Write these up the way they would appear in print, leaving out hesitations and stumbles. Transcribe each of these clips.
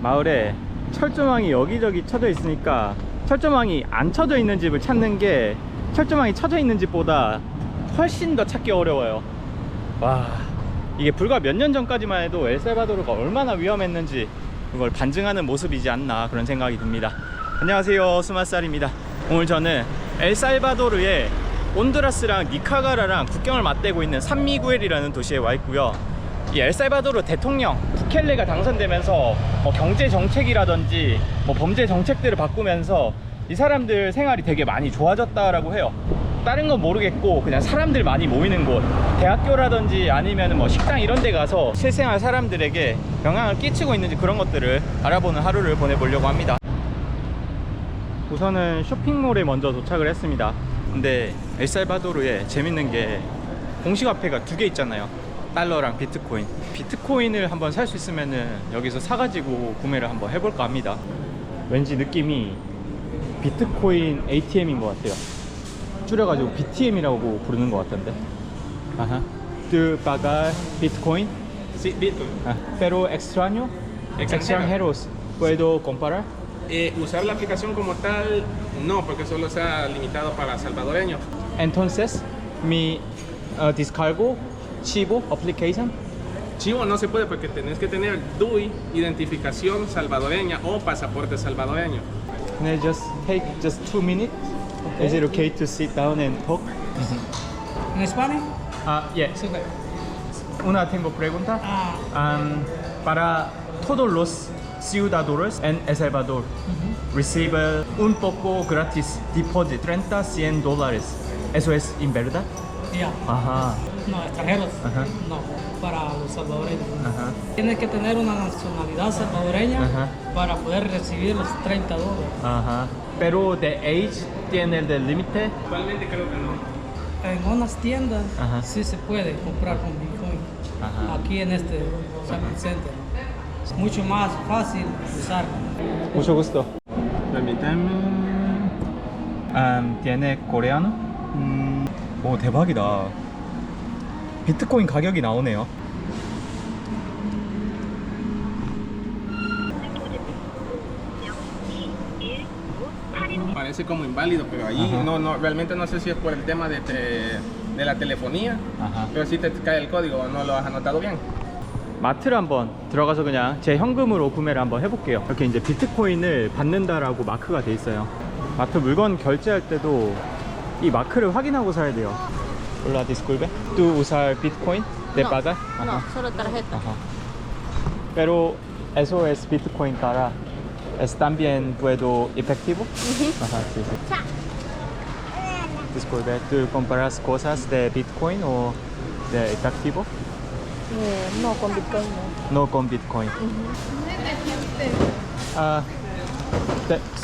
마을에 철조망이 여기저기 쳐져 있으니까 철조망이 안 쳐져 있는 집을 찾는 게 철조망이 쳐져 있는 집보다 훨씬 더 찾기 어려워요. 와, 이게 불과 몇 년 전까지만 해도 엘살바도르가 얼마나 위험했는지 그걸 반증하는 모습이지 않나 그런 생각이 듭니다. 안녕하세요, 스마살입니다. 오늘 저는 엘살바도르의 온두라스랑 니카가라랑 국경을 맞대고 있는 산미구엘이라는 도시에 와 있고요. 이 엘살바도르 대통령 부켈레가 당선되면서 경제 정책이라든지 범죄 정책들을 바꾸면서 이 사람들 생활이 되게 많이 좋아졌다라고 해요. 다른 건 모르겠고 그냥 사람들 많이 모이는 곳, 대학교라든지 아니면 식당 이런 데 가서 실생활 사람들에게 영향을 끼치고 있는지 그런 것들을 알아보는 하루를 보내보려고 합니다. 우선은 쇼핑몰에 먼저 도착을 했습니다. 근데 엘살바도르에 재밌는 게 공시화폐가 두 개 있잖아요. 달러랑 비트코인. 비트코인을 한번 살 수 있으면은 여기서 사가지고 구매를 한번 해볼까 합니다. 왠지 느낌이 비트코인 ATM인 것 같아요. 줄여가지고 BTM이라고 부르는 것 같던데. Ajá. ¿Tú pagar Bitcoin? Sí, Bitcoin. Pero extraño, extranjeros, ¿puedo comparar? Usar la aplicación como tal, no, porque solo está limitado para salvadoreños. Entonces, mi descargo Chivo application. Chivo no se puede porque tenés que tener DUI, identificación salvadoreña o pasaporte salvadoreño. Can I just take just 2 minutes? Okay. Is it okay to sit down and talk? ¿En España? Yeah. Sí, okay. Una tengo pregunta. Para todos los ciudadanos en El Salvador, recibe un poco gratis deposit, 30, $100. ¿Eso es en verdad? Ya. Ajá. No, extranjeros. Ajá. No, para los salvadoreños. Ajá. Tienes que tener una nacionalidad salvadoreña Ajá. para poder recibir los $30. Ajá. Pero de age tiene el límite. Actualmente creo que no. En unas tiendas Ajá. sí se puede comprar con Bitcoin. Ajá. Aquí en este shopping center. Es mucho más fácil usar. Mucho gusto. Permítame. ¿Tiene coreano? 오, 대박이다. 비트코인 가격이 나오네요. Parece como inválido, pero ahí Ajá. no, realmente no sé si es por el tema de la telefonía, Ajá. pero si te cae el código, no lo has anotado bien. 마트를 한번 들어가서 그냥 제 현금으로 구매를 한번 해볼게요. 이렇게 이제 비트코인을 받는다라고 마크가 돼 있어요. 마트 물건 결제할 때도 이 마크를 확인하고 사야 돼요. Hola, disculpe. ¿Tú usar Bitcoin de No, pagar? no, Ajá. solo tarjeta. Ajá. Pero eso es Bitcoin cara. ¿Es también puedo efectivo? Ajá, sí, sí. Cha. Disculpe, ¿tú compras cosas de Bitcoin o de efectivo? No, con Bitcoin no. No con Bitcoin.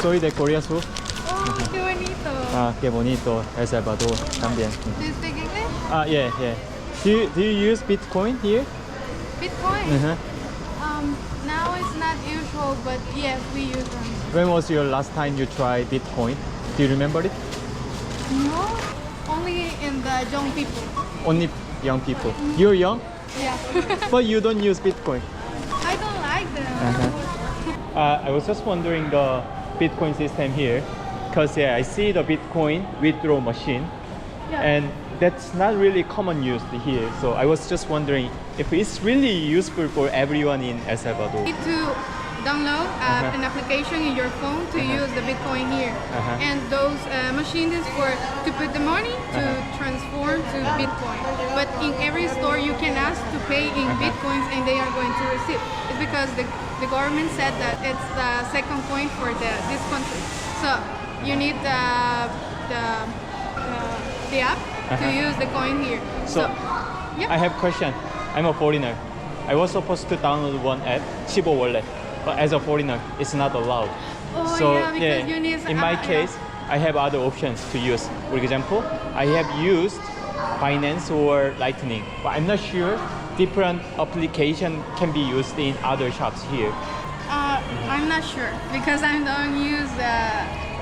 Soy de Corea Sur. ¡Oh, qué bonito! Qué bonito. El Salvador también. Do you speak English? Yeah, yeah. Do you use Bitcoin here? Bitcoin? Now it's not usual, but yes, we use them. When was your last time you tried Bitcoin? Do you remember it? No, only in the young people. Only young people. You're young, Yeah. but you don't use Bitcoin. I don't like them. I was just wondering the Bitcoin system here, because I see the Bitcoin withdrawal machine, Yeah. and that's not really common used here. So I was just wondering if it's really useful for everyone in El Salvador. You need to download an application in your phone to use the Bitcoin here. And those machines is for to put the money to transform to Bitcoin. But in every store you can ask to pay in Bitcoins and they are going to receive. It's because the government said that it's the second coin for this country. So you need the app to use the coin here. So, yeah. I have a question. I'm a foreigner. I was supposed to download one app, Chivo Wallet, but as a foreigner, it's not allowed. Oh, So yeah, because you need in my yeah. case, I have other options to use. For example, I have used Binance or Lightning, but I'm not sure different application can be used in other shops here. I'm not sure because I don't use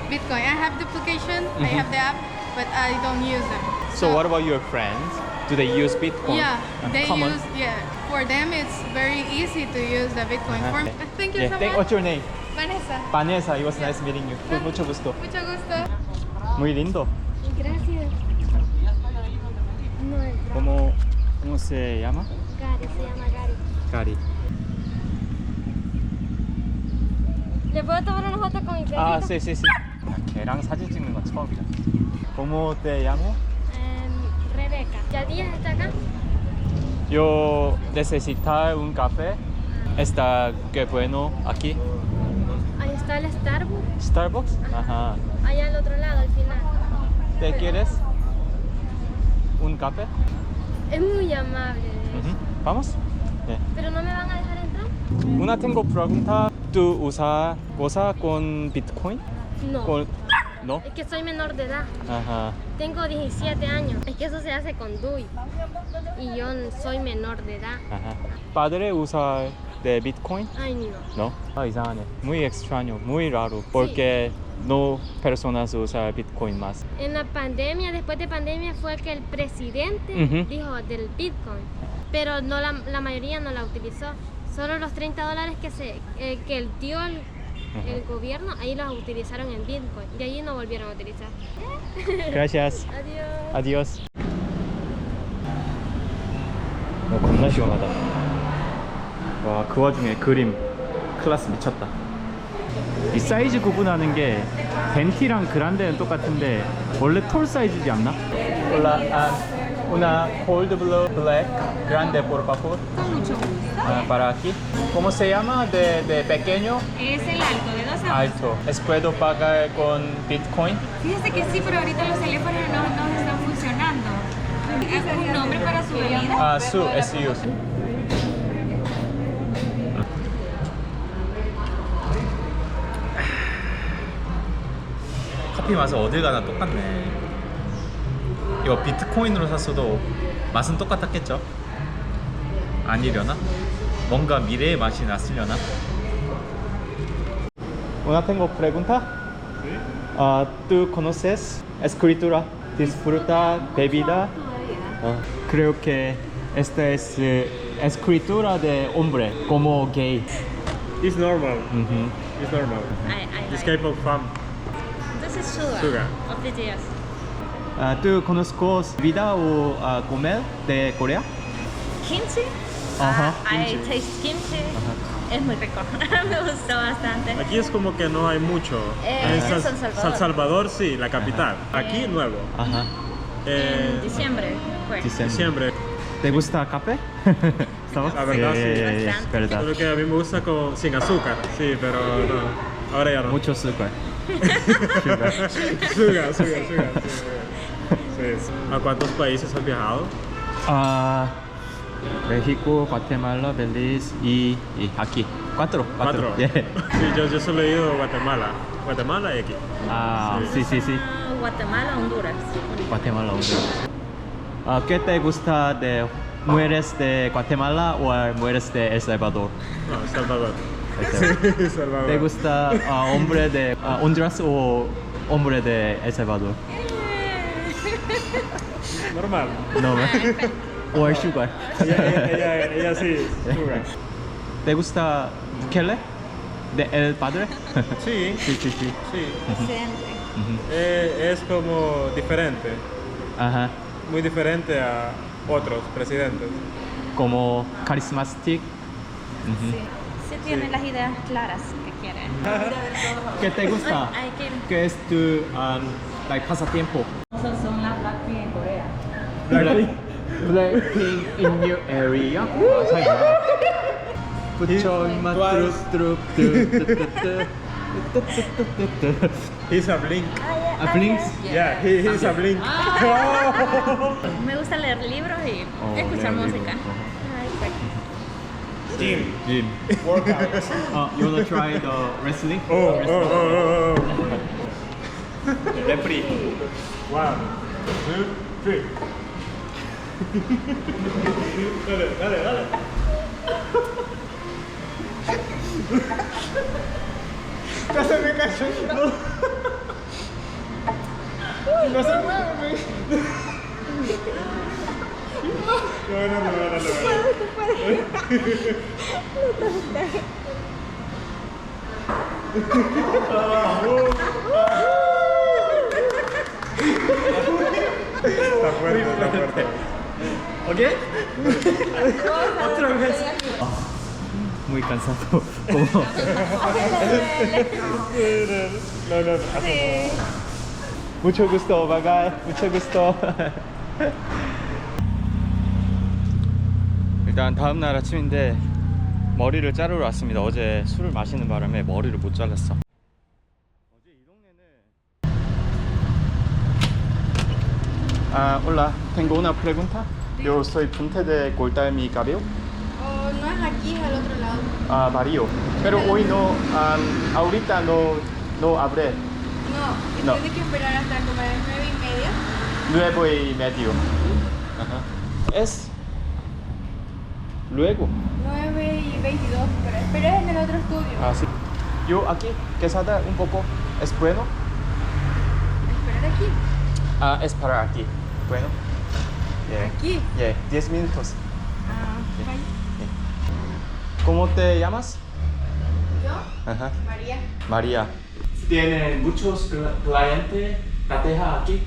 Bitcoin. I have the application, I have the app, but I don't use them. So what about your friends? Do they use Bitcoin? Yeah, they common? use, yeah. For them, it's very easy to use the Bitcoin. Okay. Thank you Yeah, so much. what's your name? Vanessa. Vanessa, it was nice meeting you. Mucho gusto. Mucho gusto. Muy lindo. Gracias. No, es ¿Cómo se llama? Gary, se llama Gary. Cari. ¿Le puedo tomar una foto con mi perrito? 아, sí, sí, sí. 걔랑 사진 찍는 건 처음이다. ¿Cómo te llamo? Rebeca. ¿Ya días está acá? Yo necesitar un café. Está que bueno aquí. Ahí está el Starbucks. Starbucks. Ajá. Allá al otro lado, al final. ¿Te quieres un café? Es muy amable. Ujú. ¿Vamos? 네. ¿Pero no me van a dejar entrar? Una tengo pregunta. ¿Tú usas cosa con Bitcoin? No. ¿No? Es que soy menor de edad. Ajá. Tengo 17 años. Es que eso se hace con DUI. Y yo soy menor de edad. Ajá. ¿Padre usa de Bitcoin? Ay, no. No. 아, 이상하네. Muy extraño, muy raro. Porque no personas usan Bitcoin más. En la pandemia, después de pandemia, fue que el presidente Ujú. dijo del Bitcoin. Pero no la mayoría no la utilizó. Solo los $30 que dio el gobierno, ahí los utilizaron en Bitcoin. De allí no volvieron a utilizar. Gracias. Adiós. Adiós. 겁나 시원하다. 와, 그 와중에 그림 클래스 미쳤다. 이 사이즈 구분하는 게 벤티랑 그란데는 똑같은데 원래 톨 사이즈지 않나? Hola, una cold blue black grande por favor. Con mucho gusto. Para aquí. ¿Cómo se llama de pequeño? Es el alto, de 2 a 8. Alto. ¿Es puedo pagar con Bitcoin? Fíjese que sí, pero ahorita los teléfonos no están funcionando. ¿Un nombre para su bebida? Su, SU. 커피 맛은 어딜 가나 똑같네. 이거 비트코인으로 샀어도 맛은 똑같았겠죠? 아니려나? 뭔가 미래의 맛이 났으려나? Una tengo pregunta. ¿Tú conoces escritura? Disfruta bebida. Creo que esta es escritura de hombre, como gay. It's normal. Ujú. It's normal. I It's capable from This is sugar, Sugar. of the years. ¿Tú conozcas vida o comer de Corea? Kimchi. Ajá, I kimchi. taste kimchi. Es muy rico. Me gustó bastante. Aquí es como que no hay mucho. En San Salvador. San Salvador sí, la capital. Aquí nuevo. Ajá. En diciembre fue. Diciembre. ¿Te gusta café? ¿Estamos? La verdad, sí. Es verdad. Solo que a mí me gusta sin azúcar. Sí, pero no. Ahora ya no. Mucho azúcar. Sugar. Sí. ¿A cuántos países has viajado? México, Guatemala, Belice y aquí. Cuatro. Yeah. Sí, yo solo he ido a Guatemala. Guatemala y aquí. Sí. Guatemala, Honduras. Guatemala, Honduras. ¿Qué te gusta de mujeres de Guatemala o mujeres de El Salvador? No, Salvador. Salvador. ¿Te gusta hombre de Honduras o hombre de El Salvador? Normal. No, o sugar. Ella sí, sugar. ¿Te gusta Bukele? ¿De El Padre? Sí. Sí. Es como diferente. Ajá. Muy diferente a otros presidentes. Como charismatic. Sí tiene las ideas claras que quiere. ¿Qué te gusta? Ay, ¿Qué es tu pasatiempo? Son las Blackpink en Corea. Blackpink in your area. Put your He's a Blink. ¿A Blink? Yeah, he's a Blink. Me gusta leer libros y escuchar música. Ay, pues. Jim. Workout. You wanna try the wrestling? Oh. Referee. 1, 2, 3. Dale. Ya se me cayó. No se mueve. Está fuerte, está fuerte. ¿Ok? Otra vez. Muy cansado. Como... No, Mucho gusto, bye bye. Mucho gusto. 일단 다음날 아침인데 머리를 자르러 왔습니다. 어제 술을 마시는 바람에 머리를 못 잘랐어. 어제 이 동네는 hola, tengo una pregunta. Yo soy Punta de cortar mi cabello. Oh, no es aquí, es al otro lado. Varío. Pero hoy no, ahorita no habré. No, No. tiene que esperar hasta como a las 9:30. 9:30. Ajá. Es luego. 9:22, pero es en el otro estudio. Ah, sí. Yo aquí, quesada un poco. ¿Es bueno? Esperar aquí. Es para aquí. Bueno. Yeah. Aquí. Yeah, 10 minutos. Vaya. ¿Cómo te llamas? Yo, Ajá. María. María. ¿Tienen muchos clientes tateja aquí?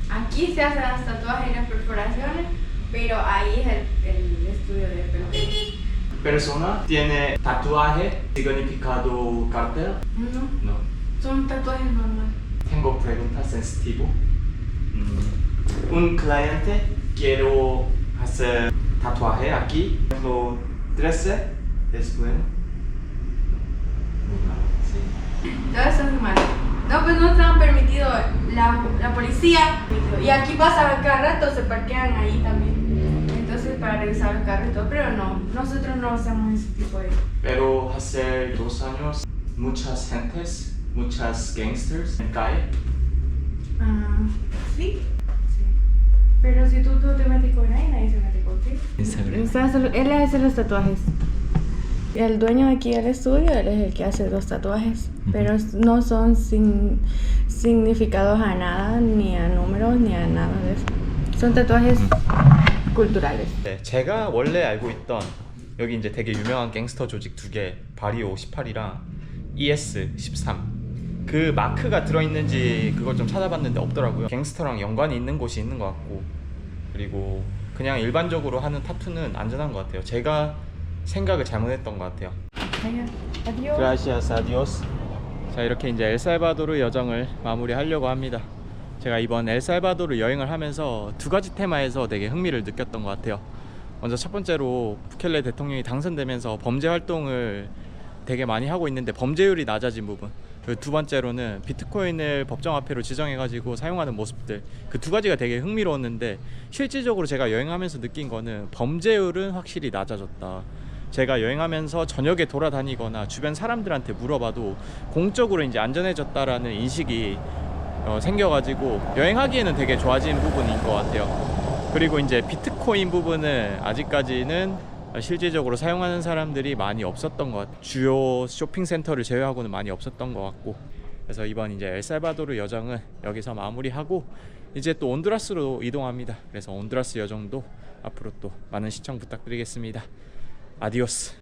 Aquí se hacen las tatuajes y las perforaciones, pero ahí es el estudio de peluquería. ¿Persona tiene tatuaje significado cartel? No, No. son tatuajes normales. Tengo preguntas sensitivas. Un cliente quiero hacer tatuaje aquí. Lo 13 es bueno. Muy malo, sí. Todo eso es malo. No, pues no estaban permitidos la policía. Y aquí pasan cada rato, se parquean ahí también. Entonces para revisar los carros y todo, pero no, nosotros no hacemos ese tipo de... Pero hace 2 años muchas gentes, muchas gangsters en calle. Sí. Pero si tú te metes con nadie, nadie se mete contigo. Él hace los tatuajes. El dueño de aquí del estudio, él es el que hace los tatuajes, pero no son significados a nada, ni a números, ni a nada de eso. Son tatuajes culturales. 네, 제가 원래 알고 있던 여기 이제 되게 유명한 갱스터 조직 2개, 바리오 18이랑 ES 13. 그 마크가 들어있는지 그걸 좀 찾아봤는데 없더라고요. 갱스터랑 연관이 있는 곳이 있는 것 같고, 그리고 그냥 일반적으로 하는 타투는 안전한 것 같아요. 제가 생각을 잘못했던 것 같아요. Gracias, adiós. 자, 이렇게 이제 엘살바도르 여정을 마무리하려고 합니다. 제가 이번 엘살바도르 여행을 하면서 2가지 테마에서 되게 흥미를 느꼈던 것 같아요. 먼저 첫 번째로 부켈레 대통령이 당선되면서 범죄 활동을 되게 많이 하고 있는데 범죄율이 낮아진 부분, 그리고 두 번째로는 비트코인을 법정화폐로 지정해가지고 사용하는 모습들, 그 2가지가 되게 흥미로웠는데 실질적으로 제가 여행하면서 느낀 거는 범죄율은 확실히 낮아졌다. 제가 여행하면서 저녁에 돌아다니거나 주변 사람들한테 물어봐도 공적으로 이제 안전해졌다라는 인식이 생겨가지고 여행하기에는 되게 좋아진 부분인 것 같아요. 그리고 이제 비트코인 부분은 아직까지는 실질적으로 사용하는 사람들이 많이 없었던 것 같아요. 주요 쇼핑센터를 제외하고는 많이 없었던 것 같고, 그래서 이번 이제 엘살바도르 여정은 여기서 마무리하고 이제 또 온두라스로 이동합니다. 그래서 온두라스 여정도 앞으로 또 많은 시청 부탁드리겠습니다. 아디오스.